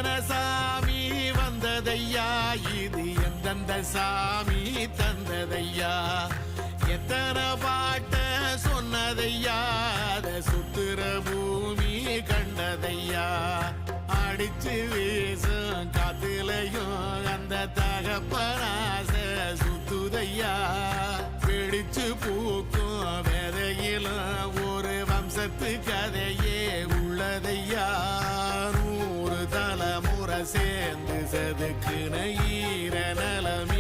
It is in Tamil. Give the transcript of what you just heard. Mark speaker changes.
Speaker 1: எத்தனை சாமி வந்ததையா, இது எந்தெந்த சாமி தந்ததையா, எத்தனை பாட்ட சொன்னதையா, அத சுத்துற பூமி கண்டதையா, அடிச்சு வீசும் காத்துலையும் அந்த தகப்பனாச சுத்துதையா, பிடிச்சு பூக்கும் வேதையிலும் ஒரு வம்சத்து கதையே உள்ளதையா, 100 தலைமுறை சேர்ந்து செதுக்குன ஈர நலமி